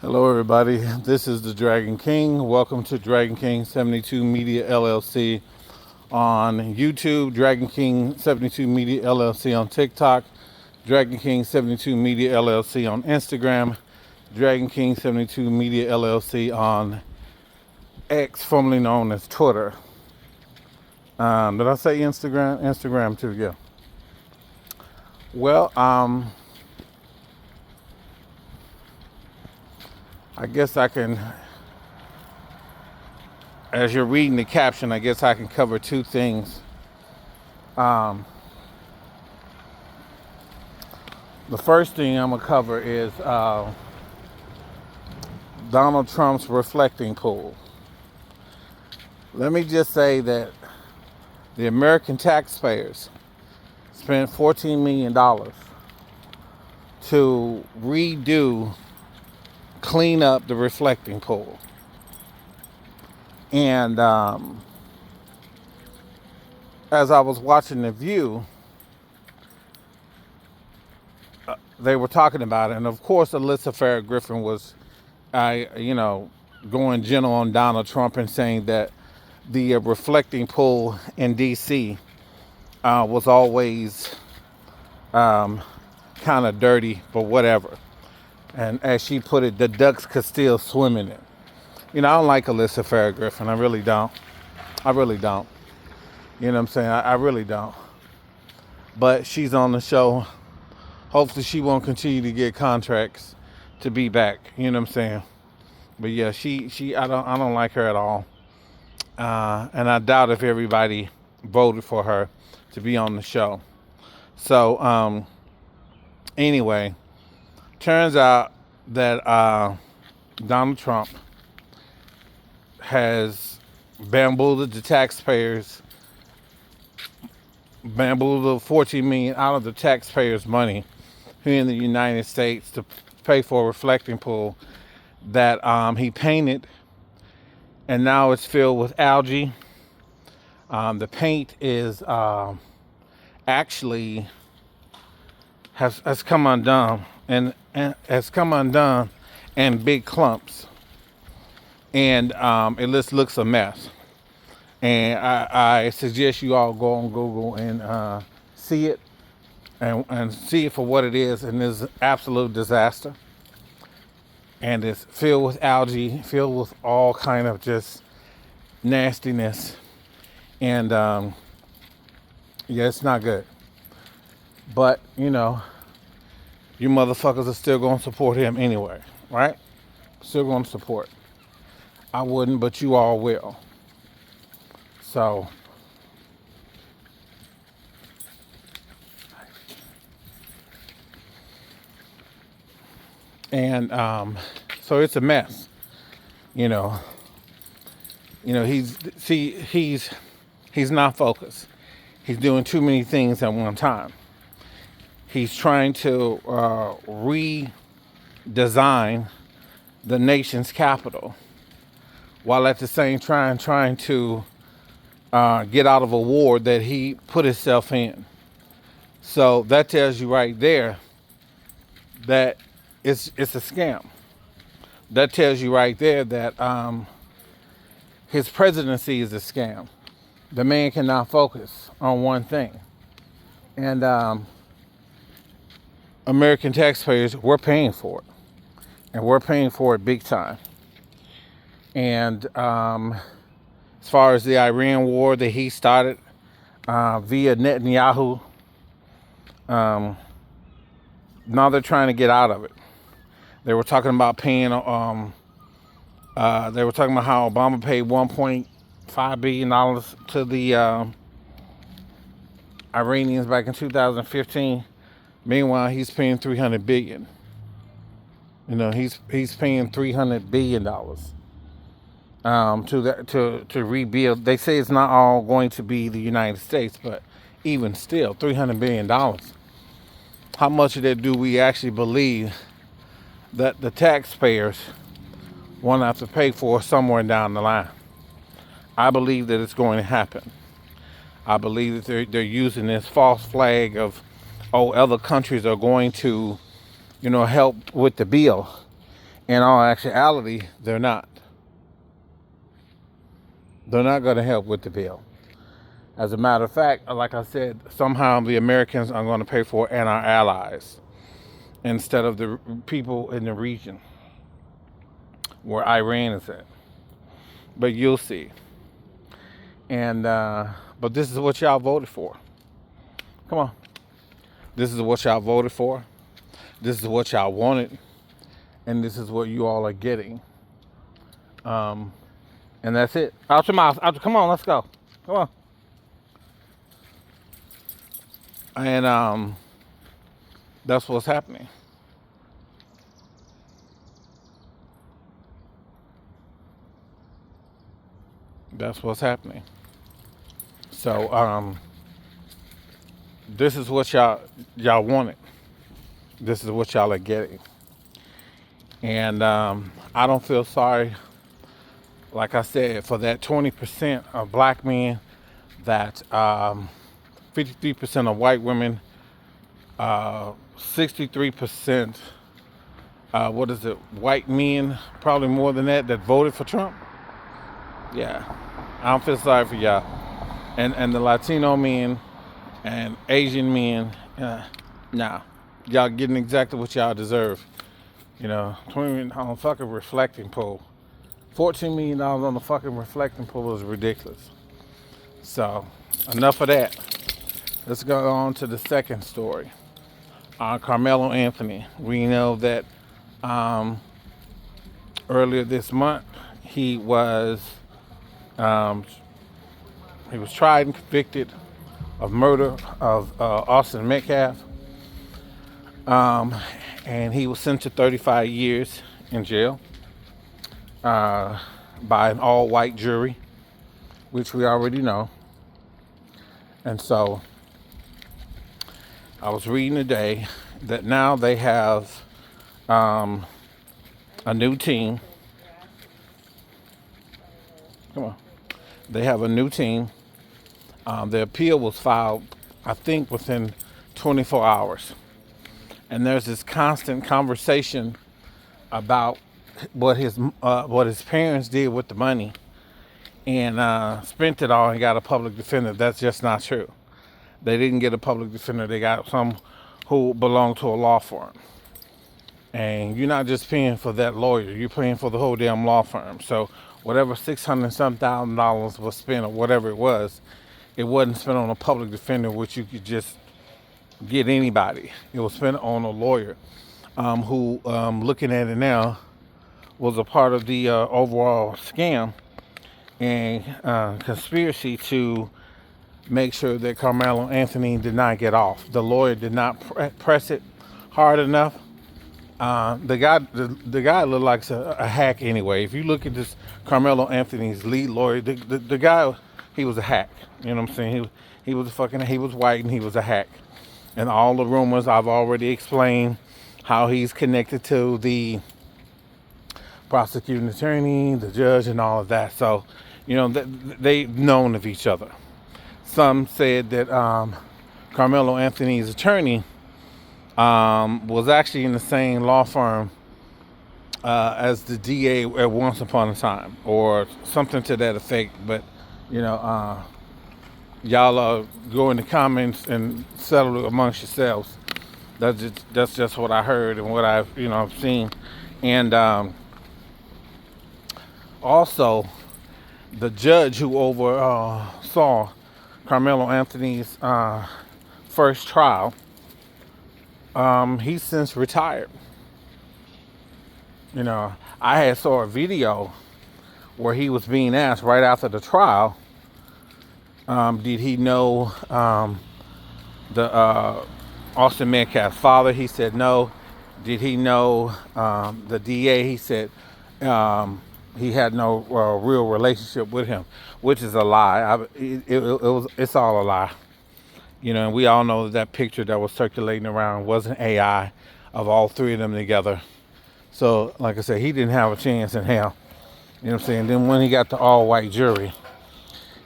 Hello, everybody. This is the Dragon King. Welcome to Dragon King 72 Media LLC on YouTube, Dragon King 72 Media LLC on TikTok, Dragon King 72 Media LLC on Instagram, Dragon King 72 Media LLC on X, formerly known as Twitter. Did I say Instagram? Instagram too, yeah. Well, I guess I can, as you're reading the caption, I guess I can cover two things. The first thing I'm going to cover is Donald Trump's reflecting pool. Let me just say that the American taxpayers spent $14 million to clean up the reflecting pool. And as I was watching The View, they were talking about it. And of course, Alyssa Farah Griffin was, going gentle on Donald Trump and saying that the reflecting pool in D.C. Was always kind of dirty, but whatever. And as she put it, the ducks could still swim in it. I don't like Alyssa Farah Griffin. I really don't. I really don't. You know what I'm saying? I really don't. But she's on the show. Hopefully she won't continue to get contracts to be back. You know what I'm saying? But yeah, I don't like her at all. And I doubt if everybody voted for her to be on the show. So anyway, turns out that Donald Trump has bamboozled the taxpayers, bamboozled $14 million out of the taxpayers' money here in the United States to pay for a reflecting pool that he painted, and now it's filled with algae. The paint is actually has come undone and has come undone in big clumps, and it just looks a mess. And I suggest you all go on Google and see it and see it for what it is, and it's an absolute disaster. And it's filled with algae, filled with all kind of just nastiness, and yeah, it's not good. But you motherfuckers are still gonna support him anyway, right? Still gonna support. I wouldn't, but you all will. So and so it's a mess. You know. He's not focused. He's doing too many things at one time. He's trying to redesign the nation's capital, while at the same time trying to get out of a war that he put himself in. So that tells you right there that it's a scam. That tells you right there that his presidency is a scam. The man cannot focus on one thing. And American taxpayers, we're paying for it. And we're paying for it big time. And as far as the Iran war that he started via Netanyahu, now they're trying to get out of it. They were talking about paying, they were talking about how Obama paid $1.5 billion to the Iranians back in 2015. Meanwhile, he's paying $300 billion. He's paying $300 billion to rebuild. They say it's not all going to be the United States, but even still, $300 billion. How much of that do we actually believe that the taxpayers want to have to pay for somewhere down the line? I believe that it's going to happen. I believe that they're using this false flag of, other countries are going to, help with the bill. In all actuality, they're not. They're not going to help with the bill. As a matter of fact, like I said, somehow the Americans are going to pay for it and our allies instead of the people in the region where Iran is at. But you'll see. And but this is what y'all voted for. Come on. This is what y'all voted for. This is what y'all wanted. And this is what you all are getting. And that's it. Out your mouth. Come on, let's go. Come on. And that's what's happening. That's what's happening. So this is what y'all wanted. This is what y'all are getting. And I don't feel sorry, like I said, for that 20% of black men, that 53% of white women, 63%, what is it, white men, probably more than that voted for Trump. Yeah, I don't feel sorry for y'all. And the Latino men and Asian men, nah, y'all getting exactly what y'all deserve. 20 million on a fucking reflecting pool. $14 million on the fucking reflecting pool is ridiculous. So, enough of that. Let's go on to the second story. Karmelo Anthony. We know that earlier this month he was tried and convicted of murder of Austin Metcalf, and he was sentenced to 35 years in jail by an all-white jury, which we already know. And so I was reading today that now they have a new team. Come on. They have a new team. The appeal was filed, I think, within 24 hours. And there's this constant conversation about what his parents did with the money and spent it all and got a public defender. That's just not true. They didn't get a public defender. They got some who belong to a law firm. And you're not just paying for that lawyer. You're paying for the whole damn law firm. So whatever $600,000 was spent or whatever it wasn't spent on a public defender, which you could just get anybody. It was spent on a lawyer who, looking at it now, was a part of the overall scam and conspiracy to make sure that Karmelo Anthony did not get off. The lawyer did not press it hard enough. The guy looked like a hack anyway. If you look at this Karmelo Anthony's lead lawyer, the guy, he was a hack. You know what I'm saying? He was white and he was a hack. And all the rumors I've already explained how he's connected to the prosecuting attorney, the judge, and all of that. So, they've known of each other. Some said that Karmelo Anthony's attorney was actually in the same law firm as the DA at once upon a time, or something to that effect. But y'all go in the comments and settle it amongst yourselves. That's just what I heard and what I've seen. And also, the judge who oversaw Karmelo Anthony's first trial, he's since retired. I had saw a video where he was being asked right after the trial, did he know the Austin Metcalf's father? He said no. Did he know the DA? He said he had no real relationship with him, which is a lie. It's all a lie. And we all know that picture that was circulating around wasn't AI of all three of them together. So, like I said, he didn't have a chance in hell. You know what I'm saying? Then when he got the all-white jury,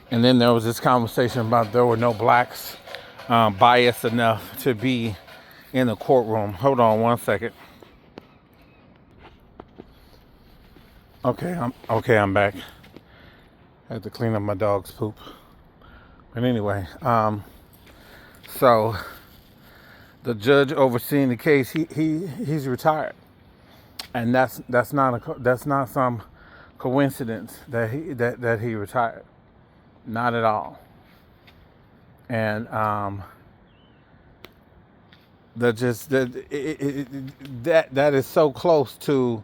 and then there was this conversation about there were no blacks biased enough to be in the courtroom. Hold on one second. I'm back. Had to clean up my dog's poop. But anyway, so the judge overseeing the case, he's retired, and that's not some coincidence that he retired. Not at all. And that is so close to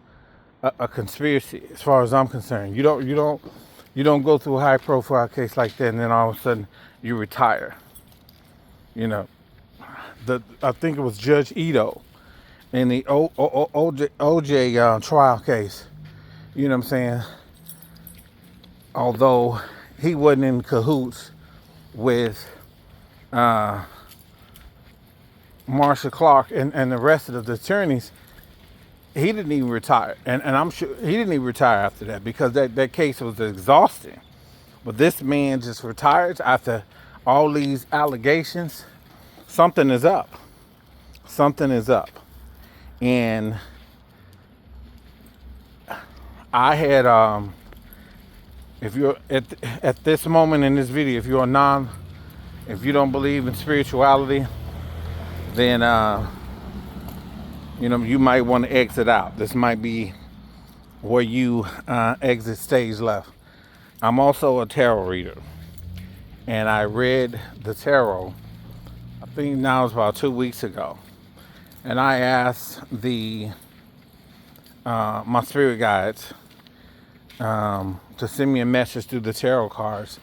a conspiracy as far as I'm concerned. You don't go through a high profile case like that and then all of a sudden you retire. You know, I think it was Judge Ito in the OJ trial case. You know what I'm saying? Although he wasn't in cahoots with Marsha Clark and the rest of the attorneys, he didn't even retire. And I'm sure he didn't even retire after that because that case was exhausting. But this man just retires after all these allegations. Something is up. Something is up. And I had, if you're at this moment in this video, if you don't believe in spirituality, then you might want to exit out. This might be where you exit stage left. I'm also a tarot reader, and I read the tarot, I think now it's about 2 weeks ago, and I asked my spirit guides to send me a message through the tarot cards,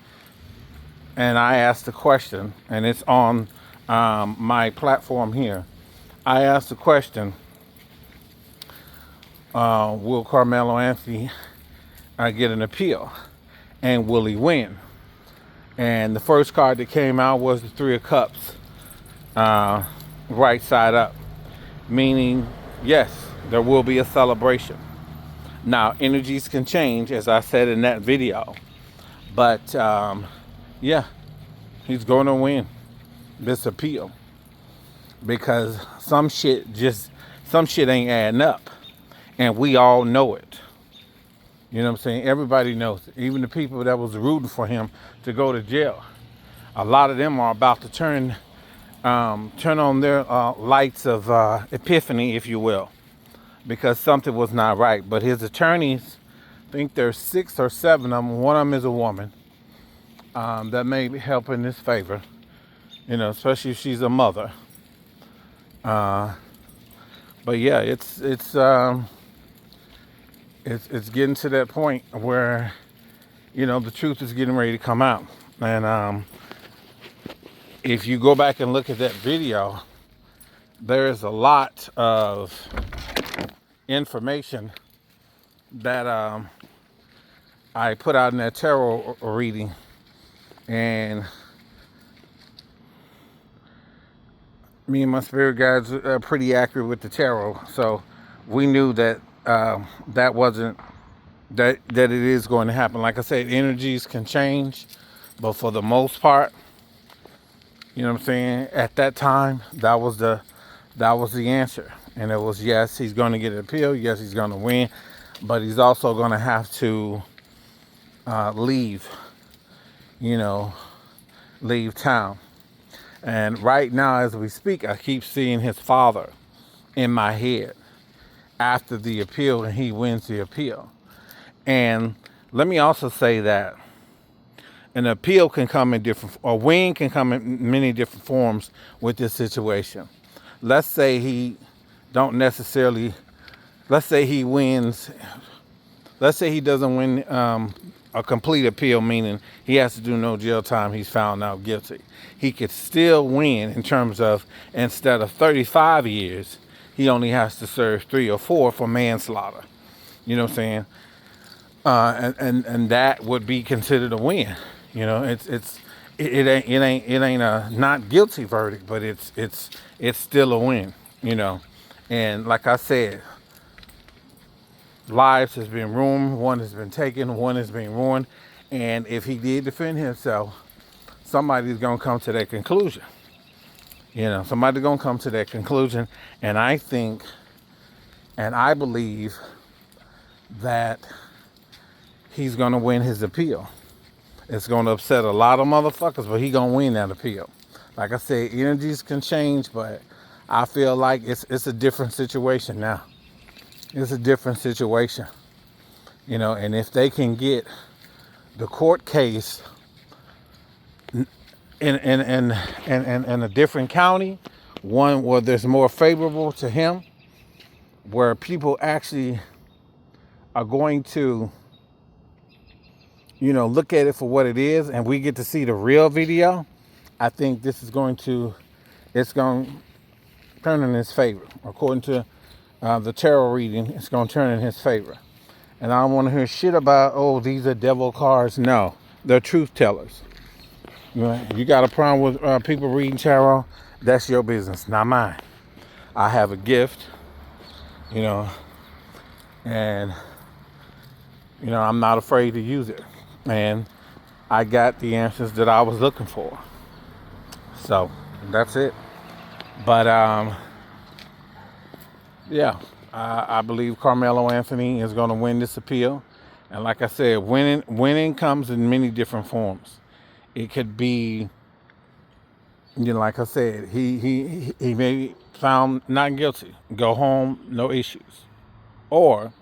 and I asked the question, and it's on my platform here. I asked the question, will Karmelo Anthony get an appeal, and will he win? And the first card that came out was the Three of Cups, right side up, meaning yes, there will be a celebration. Now, energies can change, as I said in that video, but yeah, he's going to win this appeal because some shit ain't adding up, and we all know it. You know what I'm saying? Everybody knows it. Even the people that was rooting for him to go to jail, a lot of them are about to turn on their lights of epiphany, if you will, because something was not right. But his attorneys, I think there's 6 or 7 of them. One of them is a woman that may help in this favor, especially if she's a mother. But yeah, it's getting to that point where, the truth is getting ready to come out. And if you go back and look at that video, there is a lot of information that I put out in that tarot reading. And me and my spirit guides are pretty accurate with the tarot. So we knew that that wasn't, that it is going to happen. Like I said, energies can change, but for the most part, you know what I'm saying, at that time, that was the answer. And it was, yes, he's going to get an appeal. Yes, he's going to win. But he's also going to have to leave town. And right now, as we speak, I keep seeing his father in my head after the appeal, and he wins the appeal. And let me also say that an appeal can come in different, or win can come in many different forms with this situation. Let's say he don't necessarily, let's say he wins, let's say he doesn't win a complete appeal, meaning he has to do no jail time, he's found out guilty. He could still win in terms of, instead of 35 years, he only has to serve 3 or 4 for manslaughter. You know what I'm saying? And that would be considered a win. It ain't a not guilty verdict, but it's still a win. And like I said, lives has been ruined, one has been taken, one has been ruined, and if he did defend himself, somebody's gonna come to that conclusion. Somebody's gonna come to that conclusion, and I think, and I believe that he's gonna win his appeal. It's gonna upset a lot of motherfuckers, but he gonna win that appeal. Like I said, energies can change, but I feel like it's a different situation now. It's a different situation, and if they can get the court case in a different county, one where there's more favorable to him, where people actually are going to, look at it for what it is, and we get to see the real video, I think it's going to turn in his favor. According to the tarot reading, it's going to turn in his favor. And I don't want to hear shit about, oh, these are devil cards. No, they're truth tellers. You got a problem with people reading tarot? That's your business, not mine. I have a gift, and I'm not afraid to use it. And I got the answers that I was looking for. So that's it. But yeah, I believe Karmelo Anthony is going to win this appeal. And like I said, winning comes in many different forms. It could be, like I said, he may be found not guilty, go home, no issues. Or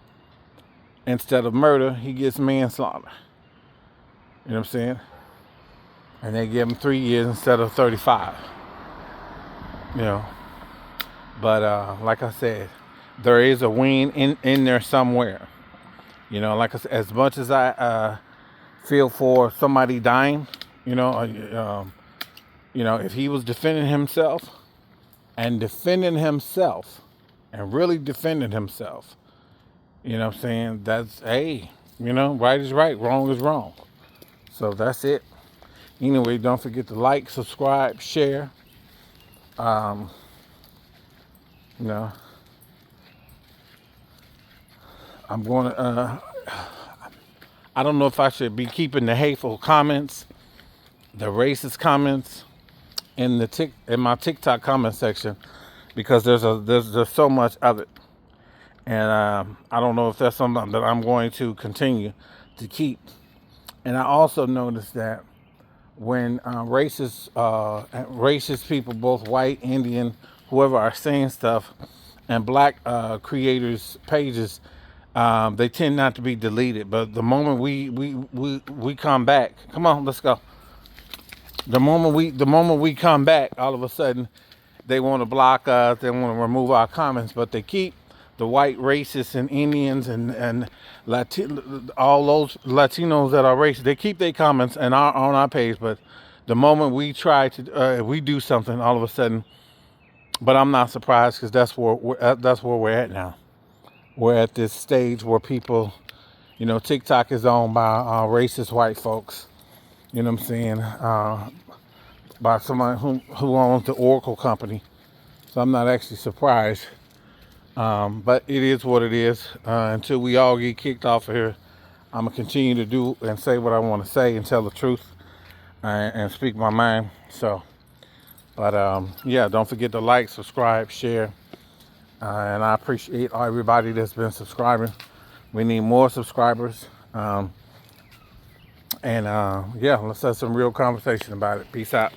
instead of murder, he gets manslaughter. You know what I'm saying? And they give him 3 years instead of 35. But like I said, there is a win in there somewhere. Like I said, as much as I feel for somebody dying, if he was defending himself and really defending himself, what I'm saying? That's, hey, right is right, wrong is wrong. So that's it. Anyway, don't forget to like, subscribe, share. I'm going to, I don't know if I should be keeping the hateful comments, the racist comments in my TikTok comment section, because there's so much of it. And I don't know if that's something that I'm going to continue to keep. And I also noticed that when racist people, both white, Indian, whoever, are saying stuff, and black creators' pages, they tend not to be deleted. But the moment we come back, come on, let's go. The moment we come back, all of a sudden, they want to block us. They want to remove our comments, but they keep the white racists and Indians and all those Latinos that are racist. They keep their comments on our page, but the moment we try to we do something, all of a sudden. But I'm not surprised, because that's where we're at now. We're at this stage where people, TikTok is owned by racist white folks. You know what I'm saying? By someone who owns the Oracle company. So I'm not actually surprised. But it is what it is. Until we all get kicked off of here, I'm going to continue to do and say what I want to say and tell the truth and speak my mind. So, but yeah, don't forget to like, subscribe, share. And I appreciate everybody that's been subscribing. We need more subscribers. And yeah, let's have some real conversation about it. Peace out.